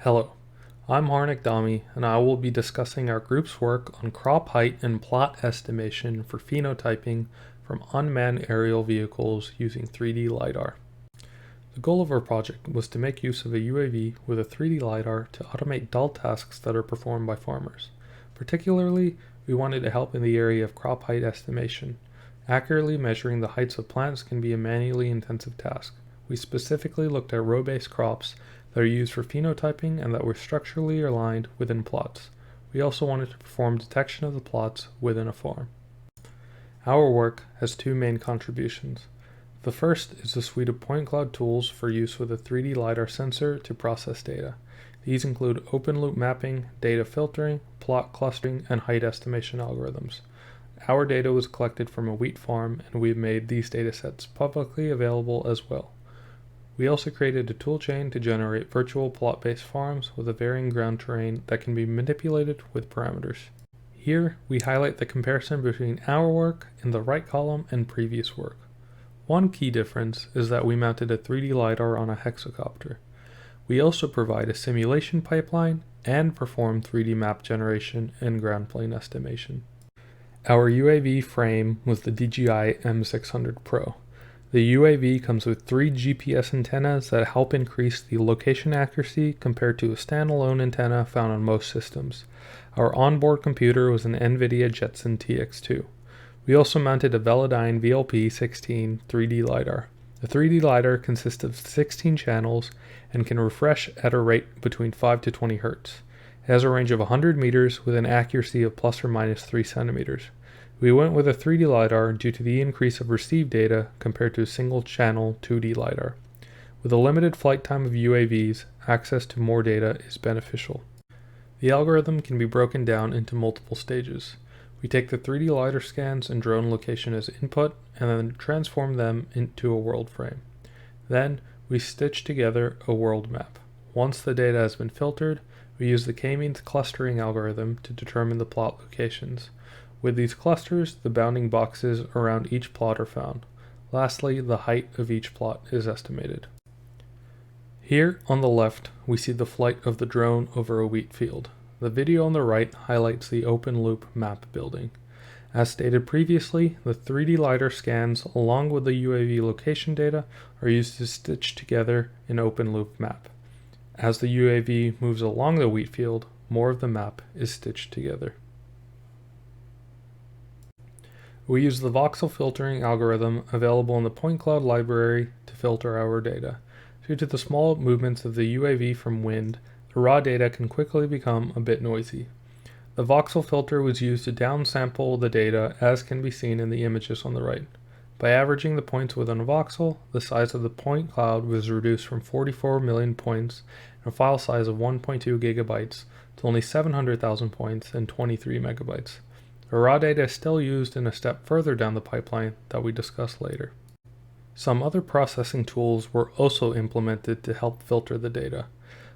Hello, I'm Harnik Dami, and I will be discussing our group's work on crop height and plot estimation for phenotyping from unmanned aerial vehicles using 3D LiDAR. The goal of our project was to make use of a UAV with a 3D LiDAR to automate dull tasks that are performed by farmers. Particularly, we wanted to help in the area of crop height estimation. Accurately measuring the heights of plants can be a manually intensive task. We specifically looked at row-based crops that are used for phenotyping and that were structurally aligned within plots. We also wanted to perform detection of the plots within a farm. Our work has two main contributions. The first is a suite of point cloud tools for use with a 3D LiDAR sensor to process data. These include open loop mapping, data filtering, plot clustering, and height estimation algorithms. Our data was collected from a wheat farm, and we've made these datasets publicly available as well. We also created a toolchain to generate virtual plot-based farms with a varying ground terrain that can be manipulated with parameters. Here, we highlight the comparison between our work in the right column and previous work. One key difference is that we mounted a 3D LiDAR on a hexacopter. We also provide a simulation pipeline and perform 3D map generation and ground plane estimation. Our UAV frame was the DJI M600 Pro. The UAV comes with 3 GPS antennas that help increase the location accuracy compared to a standalone antenna found on most systems. Our onboard computer was an NVIDIA Jetson TX2. We also mounted a Velodyne VLP-16 3D LiDAR. The 3D LiDAR consists of 16 channels and can refresh at a rate between 5 to 20 Hz. It has a range of 100 meters with an accuracy of plus or minus 3 centimeters. We went with a 3D LiDAR due to the increase of received data compared to a single-channel 2D LiDAR. With a limited flight time of UAVs, access to more data is beneficial. The algorithm can be broken down into multiple stages. We take the 3D LiDAR scans and drone location as input and then transform them into a world frame. Then, we stitch together a world map. Once the data has been filtered, we use the k-means clustering algorithm to determine the plot locations. With these clusters, the bounding boxes around each plot are found. Lastly, the height of each plot is estimated. Here on the left, we see the flight of the drone over a wheat field. The video on the right highlights the open loop map building. As stated previously, the 3D LiDAR scans along with the UAV location data are used to stitch together an open loop map. As the UAV moves along the wheat field, more of the map is stitched together. We use the Voxel Filtering algorithm available in the point cloud library to filter our data. Due to the small movements of the UAV from wind, the raw data can quickly become a bit noisy. The voxel filter was used to downsample the data, as can be seen in the images on the right. By averaging the points within a voxel, the size of the point cloud was reduced from 44 million points and a file size of 1.2 gigabytes to only 700,000 points and 23 megabytes. The raw data is still used in a step further down the pipeline that we discuss later. Some other processing tools were also implemented to help filter the data.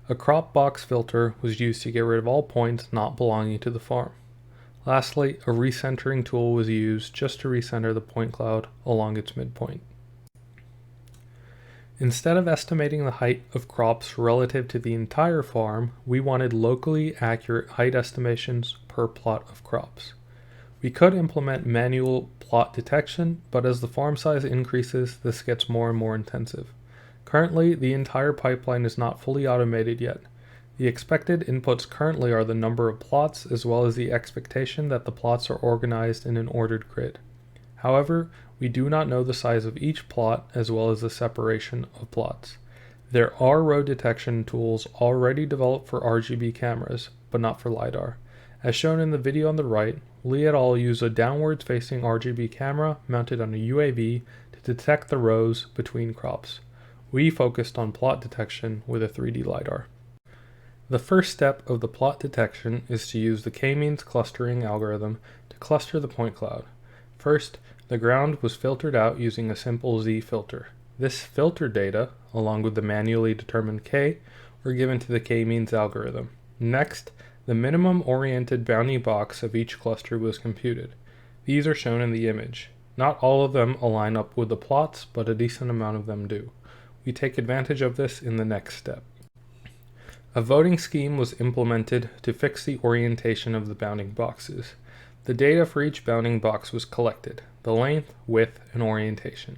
A crop box filter was used to get rid of all points not belonging to the farm. Lastly, a recentering tool was used just to recenter the point cloud along its midpoint. Instead of estimating the height of crops relative to the entire farm, we wanted locally accurate height estimations per plot of crops. We could implement manual plot detection, but as the farm size increases, this gets more and more intensive. Currently, the entire pipeline is not fully automated yet. The expected inputs currently are the number of plots as well as the expectation that the plots are organized in an ordered grid. However, we do not know the size of each plot as well as the separation of plots. There are row detection tools already developed for RGB cameras, but not for LiDAR. As shown in the video on the right, Lee et al. Use a downwards-facing RGB camera mounted on a UAV to detect the rows between crops. We focused on plot detection with a 3D LiDAR. The first step of the plot detection is to use the k-means clustering algorithm to cluster the point cloud. First, the ground was filtered out using a simple Z filter. This filtered data, along with the manually determined k, were given to the k-means algorithm. Next, the minimum oriented bounding box of each cluster was computed. These are shown in the image. Not all of them align up with the plots, but a decent amount of them do. We take advantage of this in the next step. A voting scheme was implemented to fix the orientation of the bounding boxes. The data for each bounding box was collected: the length, width, and orientation.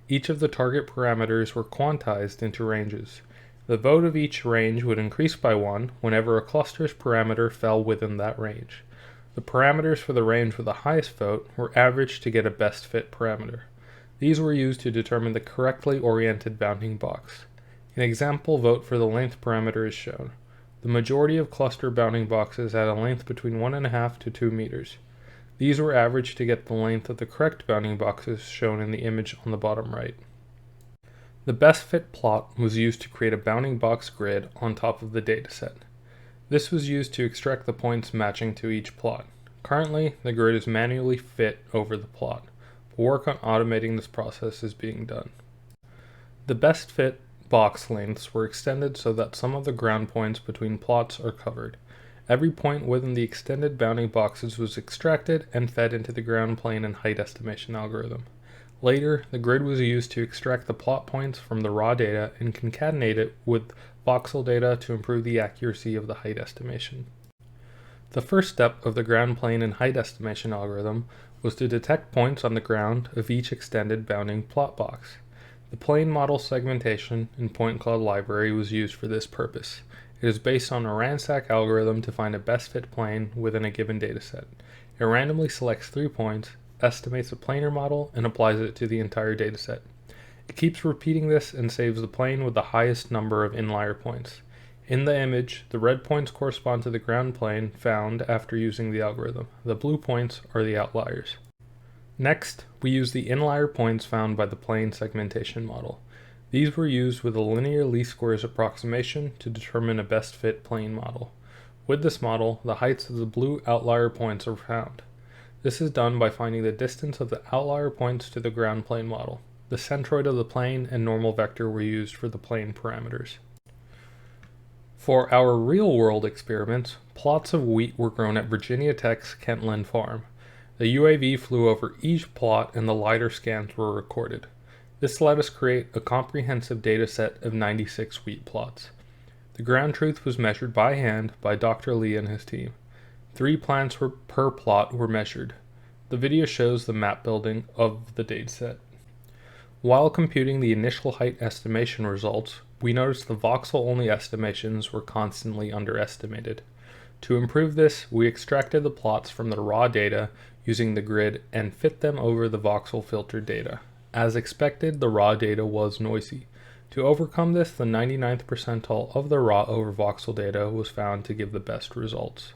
Each of the target parameters were quantized into ranges. The vote of each range would increase by 1 whenever a cluster's parameter fell within that range. The parameters for the range with the highest vote were averaged to get a best fit parameter. These were used to determine the correctly oriented bounding box. An example vote for the length parameter is shown. The majority of cluster bounding boxes had a length between 1.5 to 2 meters. These were averaged to get the length of the correct bounding boxes shown in the image on the bottom right. The best fit plot was used to create a bounding box grid on top of the dataset. This was used to extract the points matching to each plot. Currently, the grid is manually fit over the plot, but work on automating this process is being done. The best fit box lengths were extended so that some of the ground points between plots are covered. Every point within the extended bounding boxes was extracted and fed into the ground plane and height estimation algorithm. Later, the grid was used to extract the plot points from the raw data and concatenate it with voxel data to improve the accuracy of the height estimation. The first step of the ground plane and height estimation algorithm was to detect points on the ground of each extended bounding plot box. The plane model segmentation in point cloud library was used for this purpose. It is based on a ransack algorithm to find a best fit plane within a given dataset. It randomly selects 3 points, estimates a planar model, and applies it to the entire dataset. It keeps repeating this and saves the plane with the highest number of inlier points. In the image, the red points correspond to the ground plane found after using the algorithm. The blue points are the outliers. Next, we use the inlier points found by the plane segmentation model. These were used with a linear least squares approximation to determine a best fit plane model. With this model, the heights of the blue outlier points are found. This is done by finding the distance of the outlier points to the ground plane model. The centroid of the plane and normal vector were used for the plane parameters. For our real-world experiments, plots of wheat were grown at Virginia Tech's Kentland Farm. The UAV flew over each plot and the LiDAR scans were recorded. This let us create a comprehensive dataset of 96 wheat plots. The ground truth was measured by hand by Dr. Lee and his team. 3 plants per plot were measured. The video shows the map building of the dataset. While computing the initial height estimation results, we noticed the voxel-only estimations were constantly underestimated. To improve this, we extracted the plots from the raw data using the grid and fit them over the voxel filter data. As expected, the raw data was noisy. To overcome this, the 99th percentile of the raw over voxel data was found to give the best results.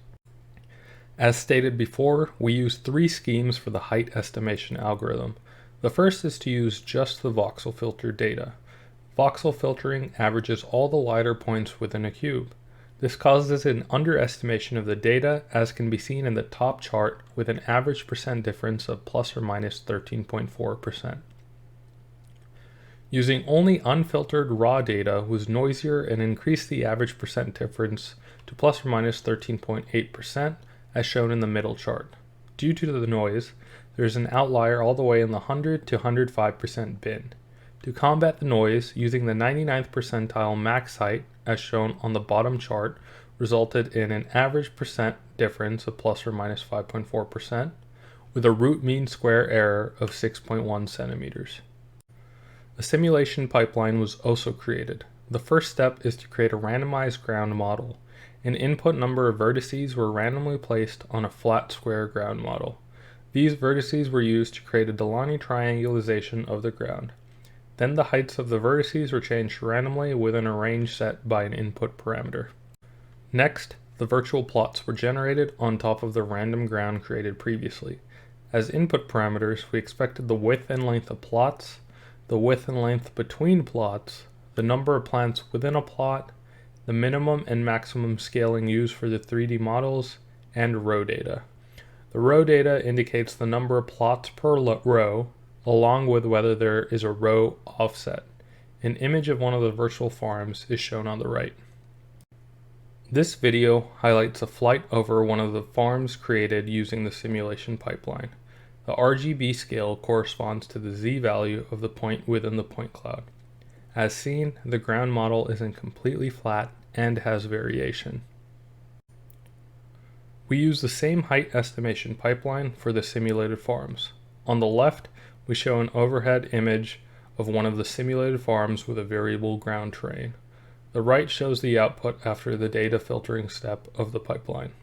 As stated before, we used 3 schemes for the height estimation algorithm. The first is to use just the voxel filter data. Voxel filtering averages all the LiDAR points within a cube. This causes an underestimation of the data, as can be seen in the top chart, with an average percent difference of plus or minus 13.4%. Using only unfiltered raw data was noisier and increased the average percent difference to plus or minus 13.8%, as shown in the middle chart. Due to the noise, there is an outlier all the way in the 100 to 105% bin. To combat the noise, using the 99th percentile max height, as shown on the bottom chart, resulted in an average percent difference of plus or minus 5.4%, with a root mean square error of 6.1 centimeters. A simulation pipeline was also created. The first step is to create a randomized ground model. An input number of vertices were randomly placed on a flat square ground model. These vertices were used to create a Delaunay triangulation of the ground. Then the heights of the vertices were changed randomly within a range set by an input parameter. Next, the virtual plots were generated on top of the random ground created previously. As input parameters, we expected the width and length of plots, the width and length between plots, the number of plants within a plot, the minimum and maximum scaling used for the 3D models, and row data. The row data indicates the number of plots per row, along with whether there is a row offset. An image of one of the virtual farms is shown on the right. This video highlights a flight over one of the farms created using the simulation pipeline. The RGB scale corresponds to the z-value of the point within the point cloud. As seen, the ground model isn't completely flat and has variation. We use the same height estimation pipeline for the simulated farms. On the left, we show an overhead image of one of the simulated farms with a variable ground terrain. The right shows the output after the data filtering step of the pipeline.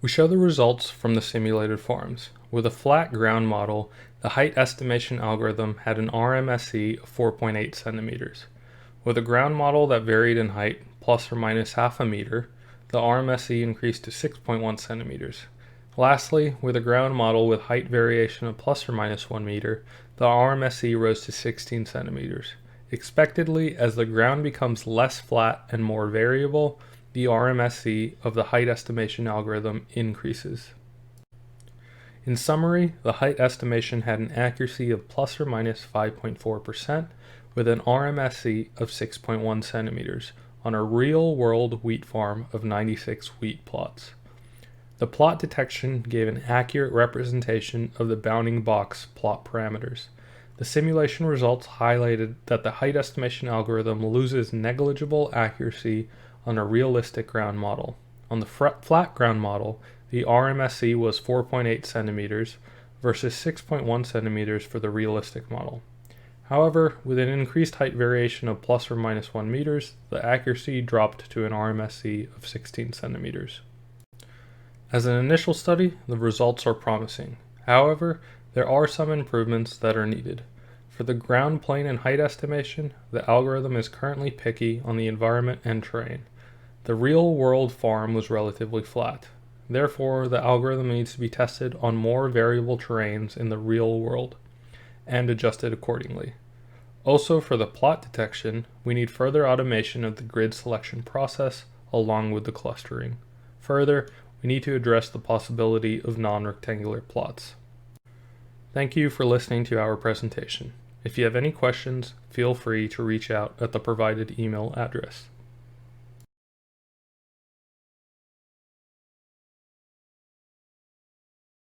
We show the results from the simulated farms. With a flat ground model, the height estimation algorithm had an RMSE of 4.8 centimeters. With a ground model that varied in height plus or minus half a meter, the RMSE increased to 6.1 centimeters. Lastly, with a ground model with height variation of plus or minus 1 meter, the RMSE rose to 16 centimeters. Expectedly, as the ground becomes less flat and more variable, the RMSE of the height estimation algorithm increases. In summary, the height estimation had an accuracy of plus or minus 5.4% with an RMSE of 6.1 centimeters on a real-world wheat farm of 96 wheat plots. The plot detection gave an accurate representation of the bounding box plot parameters. The simulation results highlighted that the height estimation algorithm loses negligible accuracy on a realistic ground model. On the flat ground model, the RMSE was 4.8 centimeters versus 6.1 centimeters for the realistic model. However, with an increased height variation of plus or minus 1 meters, the accuracy dropped to an RMSE of 16 centimeters. As an initial study, the results are promising. However, there are some improvements that are needed. For the ground plane and height estimation, the algorithm is currently picky on the environment and terrain. The real-world farm was relatively flat. Therefore, the algorithm needs to be tested on more variable terrains in the real world and adjusted accordingly. Also, for the plot detection, we need further automation of the grid selection process along with the clustering. Further, we need to address the possibility of non-rectangular plots. Thank you for listening to our presentation. If you have any questions, feel free to reach out at the provided email address.